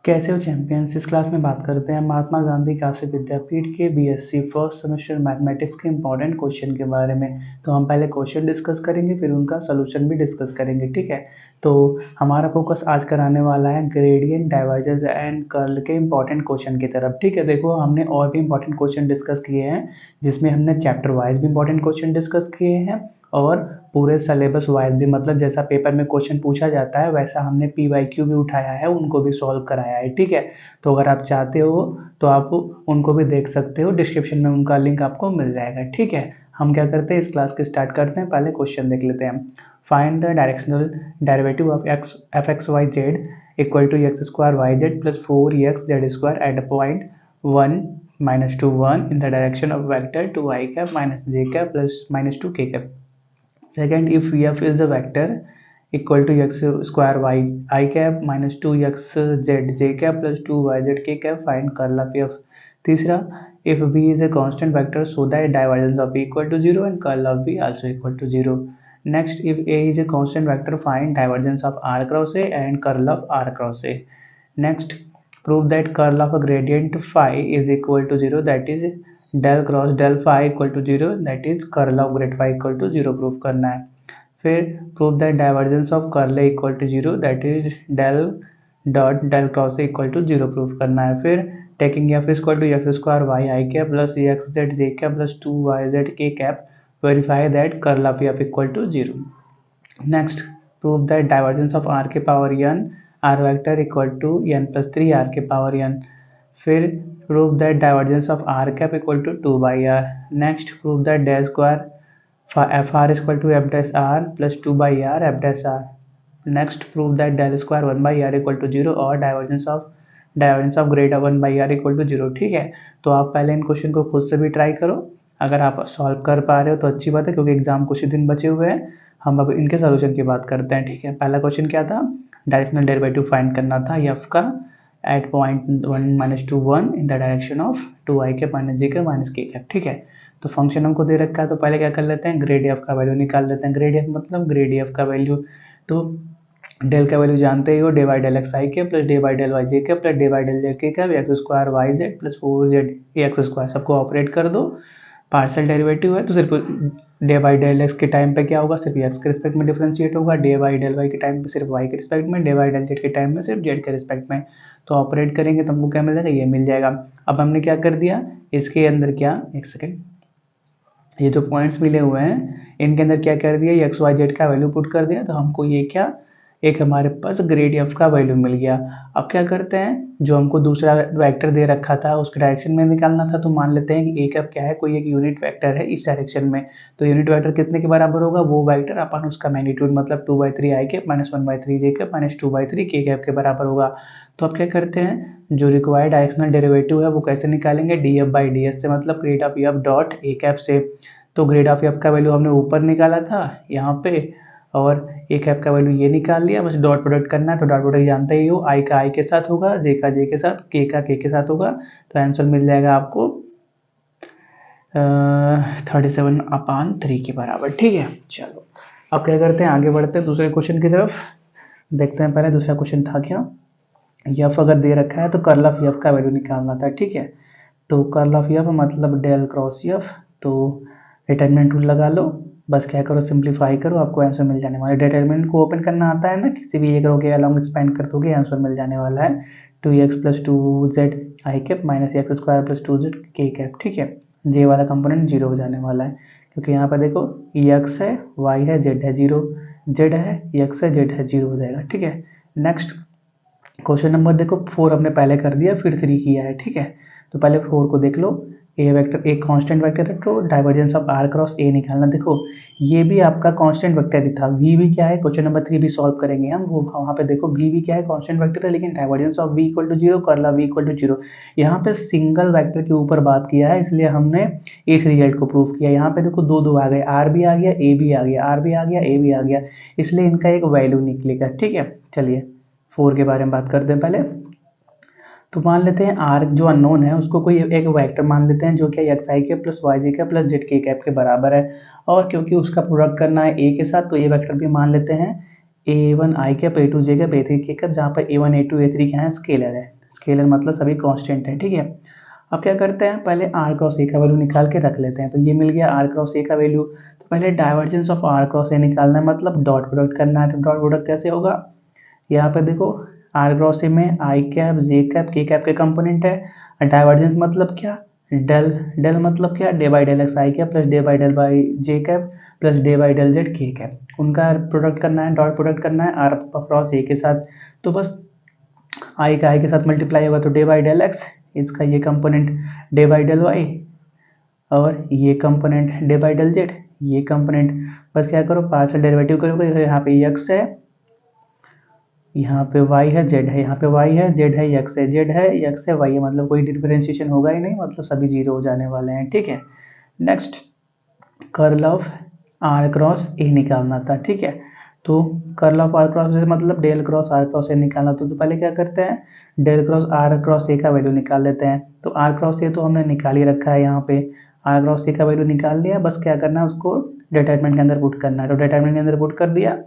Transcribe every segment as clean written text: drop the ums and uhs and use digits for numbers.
कैसे हो चैंपियंस। इस क्लास में बात करते हैं महात्मा गांधी काशी विद्यापीठ के बीएससी फर्स्ट सेमेस्टर मैथमेटिक्स के इंपॉर्टेंट क्वेश्चन के बारे में। तो हम पहले क्वेश्चन डिस्कस करेंगे, फिर उनका सोल्यूशन भी डिस्कस करेंगे, ठीक है। तो हमारा फोकस आज कराने वाला है ग्रेडियंट, डाइवर्जेंस एंड कर्ल के इंपॉर्टेंट क्वेश्चन की तरफ, ठीक है। देखो, हमने और भी इंपॉर्टेंट क्वेश्चन डिस्कस किए हैं, जिसमें हमने चैप्टर वाइज भी इंपॉर्टेंट क्वेश्चन डिस्कस किए हैं और पूरे सिलेबस वाइज भी, मतलब जैसा पेपर में क्वेश्चन पूछा जाता है वैसा हमने PYQ भी उठाया है, उनको भी सॉल्व कराया है, ठीक है। तो अगर आप चाहते हो तो आप उनको भी देख सकते हो, डिस्क्रिप्शन में उनका लिंक आपको मिल जाएगा, ठीक है। हम क्या करते हैं, इस क्लास के स्टार्ट करते हैं। पहले क्वेश्चन देख लेते हैं। Find the directional derivative of f x y z equal to x square y z plus 4x z square at a point 1 -2 1 in the direction of vector 2i cap minus j cap plus -2k cap. Second, if f is the vector equal to x square y I cap minus 2x z j cap plus 2y z k cap, find curl of f. तीसरा, if b is a constant vector so that divergence of b equal to 0 and curl of b also equal to 0. Next, if a is a constant vector, find divergence of r cross a and curl of r cross a. Next, prove that curl of a gradient phi is equal to 0, that is del cross del phi equal to 0, that is curl of grad phi equal to 0 prove करना है। फिर prove that divergence of curl a equal to 0, that is del dot del cross a equal to 0 prove करना है। फिर taking f equal to x square y i cap plus x z j cap plus 2y z k cap, verify that curl of F equal to 0. Next, prove that divergence of r के power n r vector equal to n plus 3r के power n. फिर prove that divergence of r cap equal to 2 by r. Next, prove that del square fr is equal to f dash r plus 2 by r f dash r. Next, prove that del square 1 by r equal to 0 और divergence of grade 1 by r equal to 0, ठीक है। तो आप पहले इन question को खुद से भी ट्राई करो, अगर आप सॉल्व कर पा रहे हो तो अच्छी बात है, क्योंकि एग्जाम कुछ ही दिन बचे हुए हैं। हम अब इनके सोल्यूशन की बात करते हैं, ठीक है। पहला क्वेश्चन क्या था, डायरेक्शनल डेरिवेटिव फाइंड करना था f का at point 1 -2 1 in the direction of 2i cap minus j cap minus k cap, ठीक है। तो फंक्शन हमको दे रखा है, तो पहले क्या कर लेते हैं, ग्रेड एफ का वैल्यू निकाल लेते हैं। ग्रेड एफ मतलब ग्रेड एफ का वैल्यू, तो डेल का वैल्यू जानते ही हो, d by del x i के plus d by del y j के plus d by del j k का x square y z plus 4z x square, सबको ऑपरेट कर दो। पार्शियल डेरिवेटिव है तो सिर्फ डे बाई डेल एक्स के टाइम पे क्या होगा, सिर्फ एक्स के रिस्पेक्ट में डिफरेंशिएट होगा, डे बाई डेल वाई के टाइम पे सिर्फ वाई के रिस्पेक्ट में, डे बाई डेल जेड के टाइम में सिर्फ जेड के रिस्पेक्ट में। तो ऑपरेट करेंगे तो हमको क्या मिल जाएगा, ये मिल जाएगा। अब हमने क्या कर दिया, इसके अंदर क्या, एक सेकेंड, ये जो पॉइंट्स मिले हुए हैं इनके अंदर क्या कर दिया, एक्स वाई जेड का वैल्यू पुट कर दिया, तो हमको ये क्या, एक हमारे पास ग्रेड एफ का वैल्यू मिल गया। अब क्या करते हैं, जो हमको दूसरा वेक्टर दे रखा था उसके डायरेक्शन में निकालना था, तो मान लेते हैं कि एक एफ क्या है, कोई एक यूनिट वेक्टर है इस डायरेक्शन में, तो यूनिट वेक्टर कितने के बराबर होगा, वो वेक्टर अपन उसका मैग्नीट्यूड मतलब 2/3 आई कैप माइनस 1/3 जे कैप माइनस 2/3 के कैप के बराबर होगा। तो अब क्या करते हैं, जो रिक्वायर्ड डायरेक्शनल डेरिवेटिव है वो कैसे निकालेंगे, D F by D S से, मतलब grade of F dot A cap से। तो ग्रेड ऑफ एफ का वैल्यू हमने ऊपर निकाला था यहाँ पे, और एक ऐप का वैल्यू ये निकाल लिया, बस डॉट प्रोडक्ट करना है। तो डॉट प्रोडक्ट जानते ही हो, आई का आई के साथ होगा, जे का जे के साथ, के का के के साथ होगा, तो आंसर मिल जाएगा आपको 37/3 के बराबर, ठीक है। चलो अब क्या करते हैं, आगे बढ़ते हैं दूसरे क्वेश्चन की तरफ। देखते हैं पहले दूसरा क्वेश्चन था क्या, एफ अगर दे रखा है तो कर्ल ऑफ एफ का वैल्यू निकालना था, ठीक है। तो कर्ल ऑफ एफ मतलब डेल क्रॉस एफ, तो डिटरमिनेंट रूल लगा लो, बस क्या करो, सिंप्लीफाई करो, आपको आंसर मिल जाने वाला है। डिटरमिनेंट को ओपन करना आता है ना, किसी भी एक रो के अलॉन्ग एक्सपेंड कर दोगे, आंसर मिल जाने वाला है 2x plus 2z i cap minus x square plus 2z k cap, ठीक है। जे वाला कंपोनेंट जीरो हो जाने वाला है, क्योंकि यहाँ पर देखो x है, y है, z है, जीरो, z है, x है, z है, जीरो हो जाएगा, ठीक है। नेक्स्ट क्वेश्चन नंबर देखो 4 हमने पहले कर दिया, फिर 3 किया है, ठीक है। तो पहले 4 को देख लो, ए वेक्टर एक कांस्टेंट वेक्टर है, तो divergence of r cross a निकालना। देखो ये भी आपका कांस्टेंट वेक्टर ही था, वी भी क्या है, क्वेश्चन नंबर 3 भी सॉल्व करेंगे हम, वो वहाँ पे देखो वी भी क्या है, कांस्टेंट वेक्टर है, लेकिन divergence of v equal to 0, curl of v equal to 0। यहाँ पे सिंगल वेक्टर के ऊपर बात किया है, इसलिए हमने इस रिजल्ट को प्रूव किया। यहाँ पे देखो दो दो आ गए, आर भी आ गया, ए भी आ गया, आर भी आ गया, ए भी आ गया, इसलिए इनका एक वैल्यू निकलेगा, ठीक है। चलिए 4 के बारे में बात करते हैं पहले। तो मान लेते हैं आर जो अननोन है उसको कोई एक वेक्टर मान लेते हैं, जो कि एक्स आई के प्लस वाई जे के प्लस जेड के कैप के बराबर है, और क्योंकि उसका प्रोडक्ट करना है ए के साथ, तो ये वेक्टर भी मान लेते हैं A1 आई कैप A2 जे कैप A3 के कैप, जहाँ पर A1 A2 A3 क्या है, स्केलर है, स्केलर मतलब सभी कांस्टेंट है, ठीक है। अब क्या करते हैं, पहले आर क्रॉस ए का वैल्यू निकाल के रख लेते हैं। तो ये मिल गया आर क्रॉस ए का वैल्यू। तो पहले divergence of r cross a निकालना है, मतलब डॉट प्रोडक्ट करना है। तो डॉट प्रोडक्ट कैसे होगा, यहाँ पे देखो आर क्रॉस ए में i cap j cap k cap के कंपोनेंट है। डाइवर्जेंस मतलब क्या, डेल डेल मतलब क्या, d by del x i cap plus d by del by j cap plus d by del z k cap. उनका product करना है, dot product करना है आर क्रॉस ए के साथ। तो बस आई का आई के साथ मल्टीप्लाई होगा तो डे बाई डेल एक्स, इसका ये component d by del y, और ये component d by del z, ये कंपोनेंट। बस क्या करो, पार्शियल डेरिवेटिव करोगे। यहाँ पे एक्स है, यहाँ पे y है, z है, यहाँ पे y है, z है, x है, z है, x है, y है, मतलब कोई डिफरेंशिएशन होगा ही नहीं, मतलब सभी जीरो हो जाने वाले हैं, ठीक है। Next curl of r cross a निकालना था, ठीक है। तो curl of r cross a मतलब del cross r cross a निकालना। तो पहले क्या करते हैं, del cross r cross a का वैल्यू निकाल लेते हैं। तो r क्रॉस a तो हमने निकाल ही रखा है, यहाँ पे r क्रॉस a का वैल्यू निकाल लिया। बस क्या करना है, उसको डिटरमिनेंट के अंदर पुट करना है। तो डिटरमिनेंट के अंदर पुट कर दिया,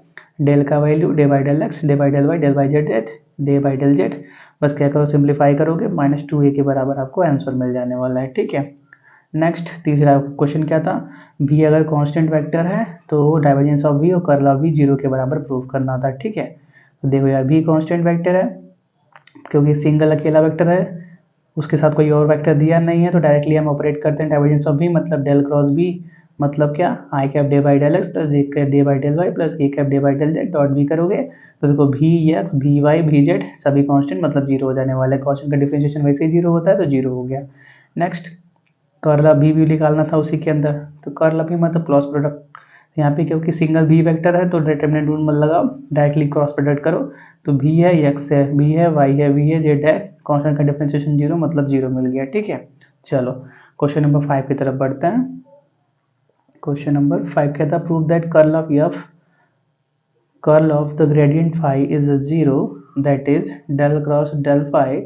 डेल का value d by del x, d by del y, del by z h, d by del z. बस क्या करो, सिंप्लीफाई करोगे, -2a के बराबर आपको आंसर मिल जाने वाला है, ठीक है। नेक्स्ट तीसरा क्वेश्चन क्या था, v अगर कांस्टेंट वेक्टर है तो डाइवर्जेंस ऑफ v और कर्ल ऑफ v जीरो के बराबर प्रूव करना था, ठीक है। तो देखो यार, v कांस्टेंट वेक्टर है क्योंकि सिंगल अकेला वेक्टर है, उसके साथ कोई और वेक्टर दिया नहीं है, तो डायरेक्टली हम ऑपरेट करते हैं डाइवर्जेंस ऑफ v मतलब डेल क्रॉस b, मतलब क्या, i cap d by del x plus j cap d by del y plus a cap d by del z dot b करोगे। तो देखो v x v y v z सभी constant मतलब zero हो जाने वाले। कांस्टेंट का differentiation वैसे ही जीरो होता है, तो जीरो हो गया। नेक्स्ट कर्ल ऑफ भी निकालना था उसी के अंदर। तो कर्ल ऑफ भी मतलब क्रॉस प्रोडक्ट, यहाँ पे क्योंकि सिंगल भी वेक्टर है तो डिटरमिनेंट रूल मत लगाओ, डायरेक्टली क्रॉस प्रोडक्ट करो। तो भी है, एक्स है, बी है, वाई है, वी है, जेड है, कांस्टेंट का डिफरेंशिएशन जीरो मतलब जीरो मिल गया, ठीक है। चलो क्वेश्चन नंबर 5 की तरफ बढ़ते हैं। क्वेश्चन नंबर 5 क्या था, prove that curl of f, curl of the gradient phi is zero, that is del cross del phi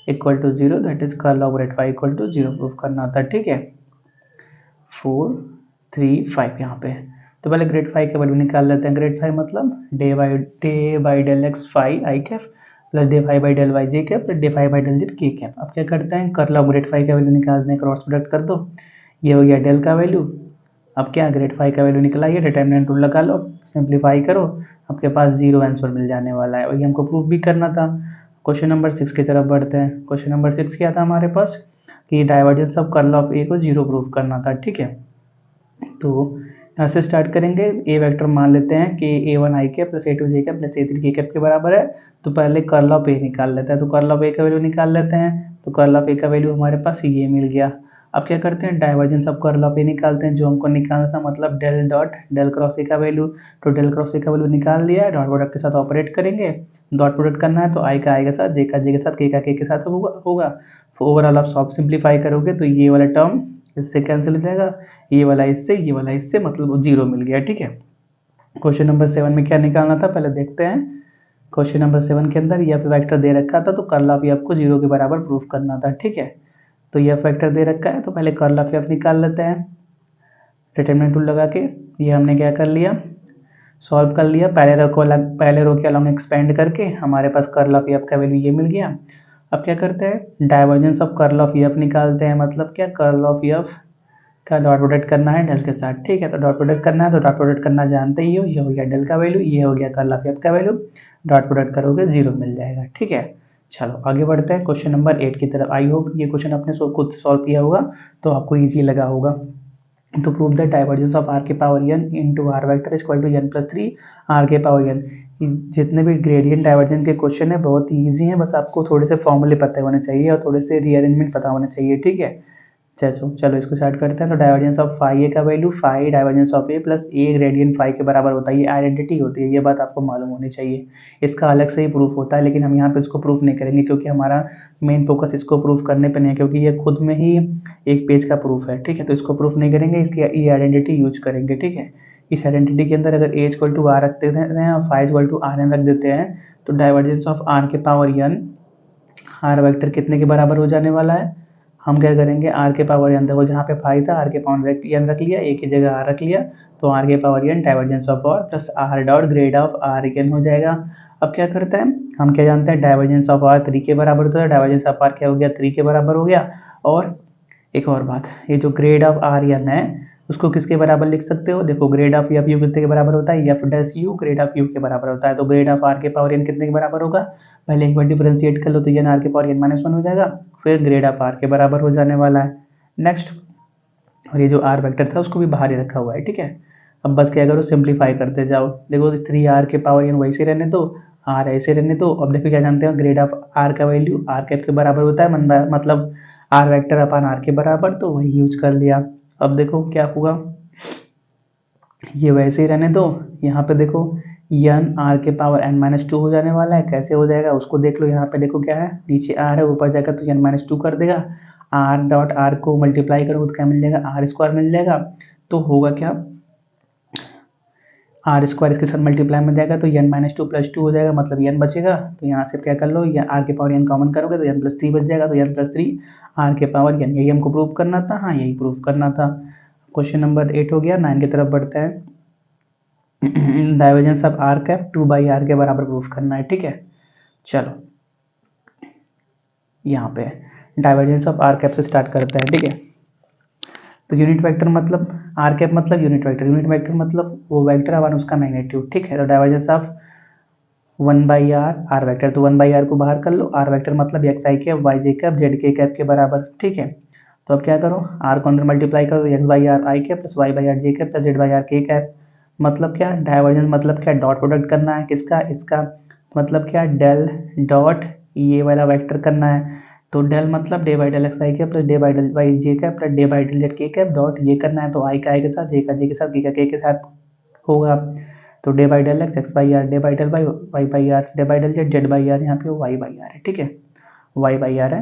equal to zero, that is curl of grad phi equal to zero prove करना था, ठीक है। 4 3 5 यहाँ पे। तो पहले grade phi के value निकाल लेते हैं। ग्रेड फाई मतलब d by del x phi i cap plus d phi by del y j cap plus d phi by del z k cap. अब क्या करते हैं, कर्ल ऑफ ग्रेड फाई का वैल्यू निकालते हैं, क्रॉस प्रोडक्ट कर दो, ये हो गया डेल का वैल्यू। अब क्या, ग्रेड फाई का वैल्यू निकला, ये डिटरमिनेंट रूल लगा लो, सिंप्लीफाई करो, आपके पास जीरो आंसर मिल जाने वाला है। वही हमको प्रूफ भी करना था। क्वेश्चन नंबर 6 की तरफ बढ़ते हैं। क्वेश्चन नंबर 6 क्या था हमारे पास, कि डाइवर्जेंस ऑफ कर्ल ऑफ ए को जीरो प्रूफ करना था, ठीक है। तो यहाँ से स्टार्ट करेंगे। ए वेक्टर मान लेते हैं कि a1 आई कैप प्लस a2 जे कैप प्लस a3 के कैप के बराबर है। तो पहले कर्ल ऑफ ए निकाल लेते हैं। तो कर्ल ऑफ ए का वैल्यू निकाल लेते हैं। तो कर्ल ऑफ ए का वैल्यू हमारे पास ये मिल गया। अब क्या करते हैं, divergence of curl of a निकालते हैं, जो हमको निकालना था, मतलब del dot del cross a का वैल्यू। तो डेल क्रॉस ए का वैल्यू निकाल लिया, डॉट प्रोडक्ट के साथ ऑपरेट करेंगे। डॉट प्रोडक्ट करना है तो आई का आई के साथ, जे का जे के साथ, के का के साथ होगा। ओवरऑल आप सब सिंप्लीफाई करोगे तो ये वाला टर्म इससे कैंसिल हो जाएगा, ये वाला इससे, मतलब जीरो मिल गया, ठीक है। क्वेश्चन नंबर 7 में क्या निकालना था पहले देखते हैं। क्वेश्चन नंबर 7 के अंदर एफ वेक्टर दे रखा था, तो कर्ल ऑफ एफ को जीरो के बराबर प्रूफ करना था, ठीक है। तो एफ वेक्टर दे रखा है, तो पहले कर्ल ऑफ एफ निकाल लेते हैं डिटरमिनेंट टूल लगा के। ये हमने क्या कर लिया, सॉल्व कर लिया, पहले रो के अलॉन्ग एक्सपेंड करके हमारे पास कर्ल ऑफ एफ का वैल्यू ये मिल गया। अब क्या करते हैं, divergence of curl of F निकालते हैं, मतलब क्या, कर्ल ऑफ एफ का डॉट प्रोडक्ट करना है डेल के साथ, ठीक है। तो डॉट प्रोडक्ट करना है, तो डॉट प्रोडक्ट करना जानते ही हो, ये हो गया डेल का वैल्यू, ये हो गया कर्ल ऑफ एफ का वैल्यू, डॉट प्रोडक्ट करोगे जीरो मिल जाएगा, ठीक है। चलो आगे बढ़ते हैं क्वेश्चन नंबर 8 की तरफ। आई होप ये क्वेश्चन आपने खुद सॉल्व किया होगा तो आपको ईजी लगा होगा। तो prove the divergence of r के power n into r vector is equal to n plus 3 r के पावर एन। जितने भी ग्रेडियंट डाइवर्जेंस के क्वेश्चन है बहुत ईजी हैं, बस आपको थोड़े से फॉर्मूले पता होने चाहिए और थोड़े से रीअरेंजमेंट पता होने चाहिए, ठीक है। चलो इसको स्टार्ट करते हैं। तो डाइवर्जेंस ऑफ फाई ए का value phi divergence of a plus a gradient phi के बराबर होता है, ये आइडेंटिटी होती है, ये बात आपको मालूम होनी चाहिए। इसका अलग से ही प्रूफ होता है, लेकिन हम यहाँ पे इसको प्रूफ नहीं करेंगे क्योंकि हमारा मेन फोकस इसको प्रूफ करने पे नहीं है, क्योंकि ये खुद में ही एक पेज का प्रूफ है, ठीक है। तो इसको प्रूफ नहीं करेंगे, इसकी ये आइडेंटिटी यूज करेंगे, ठीक है। इस आइडेंटिटी के अंदर अगर ए इक्वल टू आर रख देते हैं और phi equal to r n रख देते हैं, तो डाइवर्जेंस ऑफ आर के पावर एन आर वेक्टर कितने के बराबर हो जाने वाला है, हम क्या करेंगे, आर के पावर एन, देखो जहाँ पे फाई था आर के पावर एन रख लिया, ए की जगह आर रख लिया, तो आर के power n divergence of r plus r dot grad of r n हो जाएगा। अब क्या करता है, हम क्या जानते हैं, डाइवर्जेंस ऑफ आर 3 के बराबर होता है, डाइवर्जेंस ऑफ आर क्या हो गया, 3 के बराबर हो गया। और एक और बात, ये जो ग्रेड ऑफ आर एन है उसको किसके बराबर लिख सकते हो, देखो ग्रेड ऑफ एफ यू कितने के बराबर होता है, F dash u grade of you के बराबर होता है। तो ग्रेड ऑफ आर के पावर एन कितने के बराबर होगा, पहले एक बार डिफरेंशिएट कर लो तो एन आर के पावर एन माइनस वन हो जाएगा, फिर ग्रेड ऑफ आर के बराबर हो जाने वाला है। नेक्स्ट, और ये जो आर वेक्टर था उसको भी बाहर ही रखा हुआ है, ठीक है। अब बस क्या करो, सिंप्लीफाई करते जाओ। देखो 3r के पावर एन वैसे रहने दो, आर ऐसे रहने दो। अब देखो क्या जानते हैं, ग्रेड ऑफ आर का वैल्यू आर कैप के बराबर होता है, मतलब आर वेक्टर अपन आर के बराबर, तो वही यूज कर लिया। अब देखो क्या होगा, ये वैसे ही रहने दो। यहाँ पे देखो एन आर के पावर एन माइनस टू हो जाने वाला है, कैसे हो जाएगा उसको देख लो। यहाँ पे देखो क्या है, नीचे आर है, ऊपर जाएगा तो एन माइनस टू कर देगा। आर डॉट आर को मल्टीप्लाई करो तो क्या मिल जाएगा, आर स्क्वायर मिल जाएगा। तो होगा क्या, आर स्क्वायर इसके साथ मल्टीप्लाई में जाएगा तो n minus two plus two हो जाएगा, मतलब एन बचेगा। तो यहाँ से क्या कर लो, या आर के पावर एन कॉमन करोगे तो एन प्लस थ्री बच जाएगा, तो एन प्लस थ्री आर के पावर एन। यही हमको प्रूव करना था, हाँ यही प्रूव करना था। क्वेश्चन नंबर 8 हो गया। 9 की तरफ बढ़ते हैं। Divergence of are cap 2/r के बराबर प्रूफ करना है, ठीक है। चलो यहाँ पे डाइवर्जेंस ऑफ आर कैप से स्टार्ट करते हैं, ठीक है। तो यूनिट वेक्टर मतलब आर कैप मतलब यूनिट वेक्टर मतलब वो वेक्टर अपन उसका मैग्नीट्यूड, ठीक है। तो divergence of 1/r are vector, तो 1/r को बाहर कर लो, आर वेक्टर मतलब x i cap Y j cap Z k cap के बराबर, ठीक है। तो अब क्या करो, आर को अंदर मल्टीप्लाई करो, x by r i cap plus y by r j cap plus z by r k cap. मतलब क्या, डाइवर्जेंस मतलब क्या, डॉट प्रोडक्ट करना है किसका, इसका। मतलब क्या, डेल डॉट ये वाला वेक्टर करना है। तो डेल मतलब d by del x i cap plus d by del y j cap plus d by del z k cap dot ये करना है। तो आई का आई के साथ, जे का जे के साथ, के का के साथ होगा। तो d by del x x by r, d by del y y by r, d by del z z by r, यहाँ पे वाई बाई आर है, ठीक है, वाई बाई आर है।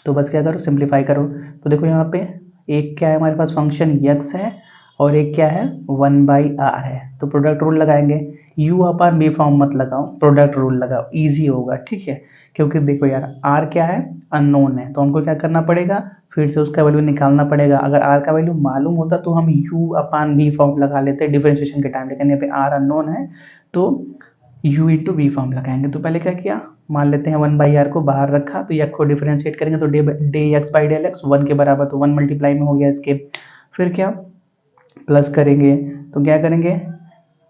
तो बस क्या करो, सिंप्लीफाई करो। तो देखो यहाँ पे एक क्या है हमारे पास, फंक्शन यक्स है, और एक क्या है 1/r है। तो प्रोडक्ट रूल लगाएंगे, u अपान बी फॉर्म मत लगाओ, प्रोडक्ट रूल लगाओ, इजी होगा, ठीक है। क्योंकि देखो यार r क्या है, अननोन है, तो हमको क्या करना पड़ेगा, फिर से उसका वैल्यू निकालना पड़ेगा। अगर r का वैल्यू मालूम होता तो हम u अपान बी फॉर्म लगा लेते डिफरेंशिएशन के टाइम, लेकिन यहाँ पे r अननोन है तो u इंटू बी फॉर्म लगाएंगे। तो पहले क्या किया, मान लेते हैं 1/r को बाहर रखा, तो यक्स को डिफरेंशिएट करेंगे तो d x by del x 1 के बराबर, तो 1 मल्टीप्लाई में हो गया इसके। फिर क्या, प्लस करेंगे, तो क्या करेंगे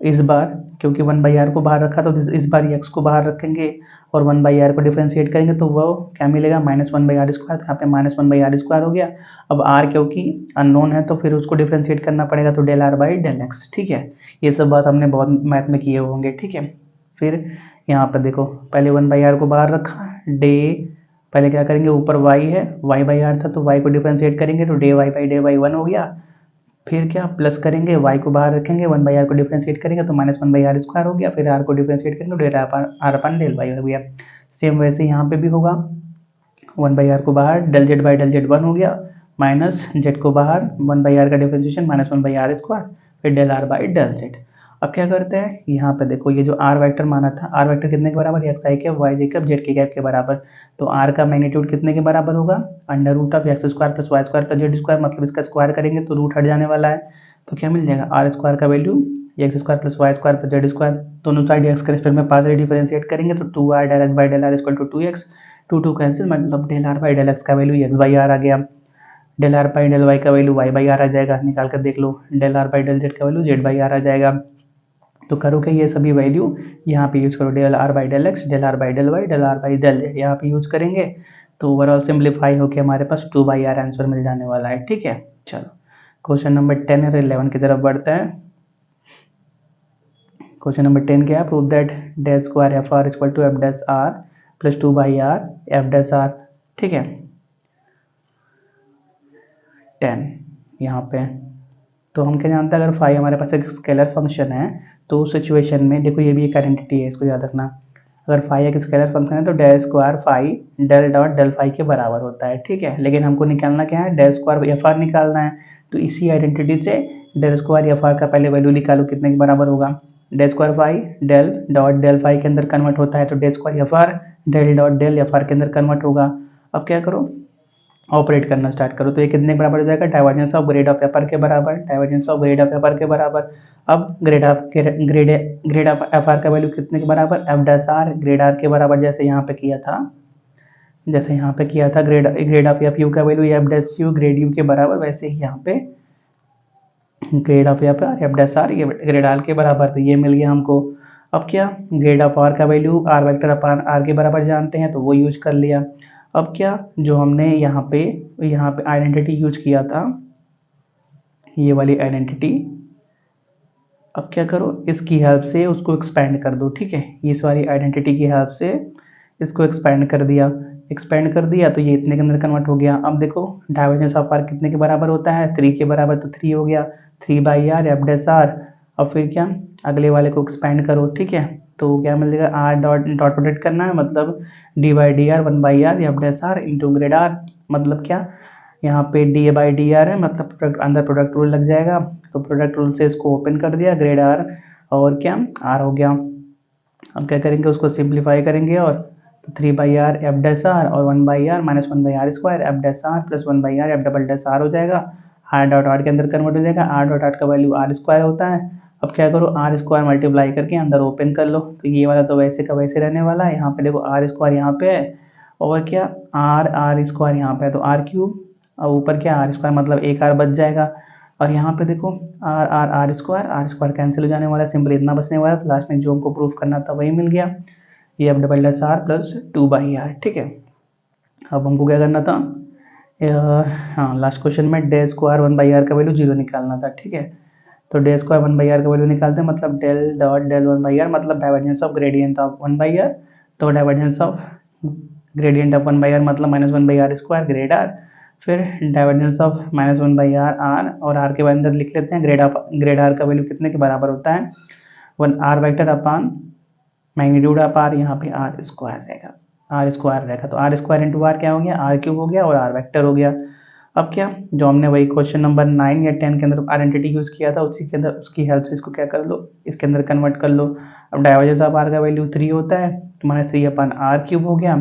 इस बार, क्योंकि 1/r को बाहर रखा तो इस बार x को बाहर रखेंगे और 1/r को डिफरेंशिएट करेंगे तो वो क्या मिलेगा, -1/r स्क्वायर। यहाँ पे -1/r स्क्वायर हो गया। अब r क्योंकि अननोन है तो फिर उसको डिफरेंशिएट करना पड़ेगा, तो del r by del x, ठीक है। ये सब बात हमने बहुत मैथ में किए होंगे, ठीक है। फिर यहाँ पर देखो पहले 1/r को बाहर रखा, डे पहले क्या करेंगे, ऊपर y है, y/r था तो y को डिफरेंशिएट करेंगे तो d y by d y 1 हो गया। फिर क्या, प्लस करेंगे, y को बाहर रखेंगे, 1/r को डिफरेंशिएट करेंगे तो -1/r स्क्वायर हो गया। फिर r को डिफरेंशिएट करेंगे तो del r upon del y हो गया। सेम वैसे यहाँ पे भी होगा, 1/r को बाहर, del z by del z 1 हो गया, माइनस जेड को बाहर, 1/r का डिफरेंशिएशन -1/r स्क्वायर, फिर del r by del z. अब क्या करते हैं, यहाँ पे देखो ये जो आर वेक्टर माना था, आर वेक्टर कितने के बराबर, x i cap Y j cap Z k cap के बराबर। तो आर का मैग्नीट्यूड कितने के बराबर होगा, under root of x square plus y square plus z square, मतलब इसका स्क्वायर करेंगे तो रूट हट जाने वाला है। तो क्या मिल जाएगा, आर स्क्वायर का value x square plus y square plus z square, दोनों साइड एक्स के रिस्पेक्ट में पार्शियल डिफरेंशिएट करेंगे तो 2r del x by del r equal to 2x, 2 cancel, मतलब del r by del x का value x by r आ गया, del r by del y का वैल्यू वाई बाई आर आ जाएगा, निकाल कर देख लो, del r by del Z का वैल्यू जेड बाई आर आ जाएगा। तो करोगे ये सभी वैल्यू यहाँ पे यूज करो, del r by del x, del r by del y, del r by del z यहाँ पे यूज करेंगे तो ओवरऑल सिंप्लीफाई होकर हमारे पास 2/r आंसर मिल जाने वाला है, ठीक है। चलो क्वेश्चन नंबर 10 और 11 की तरफ बढ़ते हैं। क्वेश्चन नंबर 10 क्या है, prove that del square f r equal to f dash r plus 2/r f dash r, ठीक है। 10 यहाँ पे, तो हम क्या जानते हैं, अगर फाई हमारे पास एक स्केलर फंक्शन है तो उस सिचुएशन में देखो ये भी एक आइडेंटिटी है, इसको याद रखना। अगर फाई एक स्केलर फंक्शन है तो del square phi del dot del phi के बराबर होता है, ठीक है। लेकिन हमको निकालना क्या है, डेल स्क्वायर एफ आर निकालना है। तो इसी आइडेंटिटी से डेल स्क्वायर एफ आर का पहले वैल्यू निकालो कितने के बराबर होगा, del square phi del dot del phi के अंदर कन्वर्ट होता है तो del square f r del dot del f r के अंदर कन्वर्ट होगा। अब क्या करो, ऑपरेट करना स्टार्ट करो। तो ये कितने के बराबर हो जाएगा, divergence of grad of f r के बराबर, divergence of grad of f r के बराबर। अब ग्रेड ऑफ एफ आर का वैल्यू कितने के बराबर, f dash r grad r के बराबर, जैसे यहाँ पे किया था, ग्रेड ऑफ एफ यू का value f dash u grad u के बराबर, वैसे ही यहाँ पे grad of f r f dash r ये ग्रेड आर के बराबर। तो ये मिल गया हमको। अब क्या, ग्रेड ऑफ आर का value r vector upon r के बराबर जानते हैं, तो वो यूज कर लिया। अब क्या, जो हमने यहाँ पे आइडेंटिटी यूज किया था, ये वाली आइडेंटिटी, अब क्या करो, इसकी हेल्प से उसको एक्सपेंड कर दो। ठीक है, इस वाली आइडेंटिटी की हेल्प से इसको एक्सपेंड कर दिया तो ये इतने के अंदर कन्वर्ट हो गया। अब देखो डाइवर्जेंस ऑफ आर कितने के बराबर होता है, 3 के बराबर, तो 3 हो गया, 3/r एफ डैश आर। और फिर क्या, अगले वाले को एक्सपेंड करो। ठीक है, तो क्या मिलेगा, आर डॉट प्रोडक्ट करना है, मतलब d/dr 1/r f dash r into grad r, मतलब क्या, यहाँ पे d/dr है, मतलब प्रोडक्ट अंदर प्रोडक्ट रूल लग जाएगा, तो प्रोडक्ट रूल से इसको ओपन कर दिया, ग्रेड आर और क्या आर हो गया। अब क्या करेंगे, उसको सिंप्लीफाई करेंगे, और 3/r एफ डैश आर और 1/r minus 1/r square f dash r plus 1/r f double dash r हो जाएगा। आर डॉट आर के अंदर कन्वर्ट हो जाएगा, आर डॉट आर का वैल्यू आर स्क्वायर होता है। अब क्या करो, आर स्क्वायर मल्टीप्लाई करके अंदर ओपन कर लो, तो ये वाला तो वैसे का वैसे रहने वाला है। यहाँ पे देखो आर स्क्वायर यहाँ पे है, और क्या आर स्क्वायर यहाँ पे है, तो आर क्यूब, और ऊपर क्या आर स्क्वायर, मतलब एक आर बच जाएगा। और यहाँ पे देखो आर स्क्वायर कैंसिल हो जाने वाला है, सिंपल इतना बचने वाला है। तो लास्ट में जो हमको प्रूफ करना था वही मिल गया, ये f double dash r plus 2/r। ठीक है, अब हमको क्या करना था, हाँ लास्ट क्वेश्चन में डे स्क्वायर 1/r का वैल्यू 0 निकालना था। ठीक है, तो डे स्क्वायर 1/r का वैल्यू निकालते हैं, मतलब डेल डॉट डेल 1/r, मतलब divergence of gradient of 1/r, तो divergence of gradient of 1/r मतलब minus 1/r square grad r, फिर divergence of minus 1/r r, और आर के अंदर लिख लेते हैं ग्रेड आर का वैल्यू कितने के बराबर होता है, 1 r vector upon magnitude of r, यहाँ पे आर स्क्वायर रहेगा, तो आर स्क्वायर इंटू आर क्या हो गया, आर क्यूब हो गया, और आर वेक्टर हो गया। अब क्या, जो हमने वही क्वेश्चन नंबर 9 या 10 के अंदर आइडेंटिटी यूज किया था, उसी के अंदर उसकी हेल्प से इसको क्या कर लो, इसके अंदर कन्वर्ट कर लो। अब डाइवर्जेंस ऑफ आर का वैल्यू 3 होता है, तो माइनस 3 अपान आर क्यूब हो गया,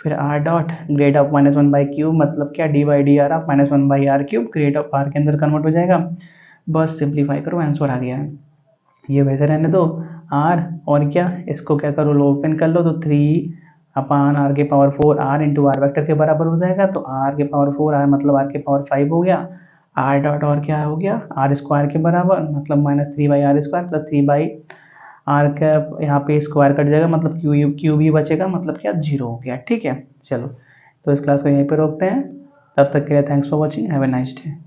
फिर r dot grad of minus 1/क्यूब, मतलब क्या d/dr of minus 1/r cube, grad of r के अंदर कन्वर्ट हो जाएगा। बस सिंप्लीफाई करो, आंसर आ गया है। ये वैसे रहने दो आर, और क्या, इसको क्या करो, लो ओपन कर लो, तो 3 अपान आर के power 4 r into r vector के बराबर हो जाएगा, तो आर के पावर 4 आर मतलब आर के पावर 5 हो गया, आर डॉट और क्या हो गया, आर स्क्वायर के बराबर, मतलब minus 3/r square plus 3/r का यहाँ पे स्क्वायर कट जाएगा, मतलब क्यू भी बचेगा, मतलब क्या 0 हो गया। ठीक है, चलो तो इस क्लास को यहीं पे रोकते हैं, तब तक के लिए thanks for watching, have a nice day.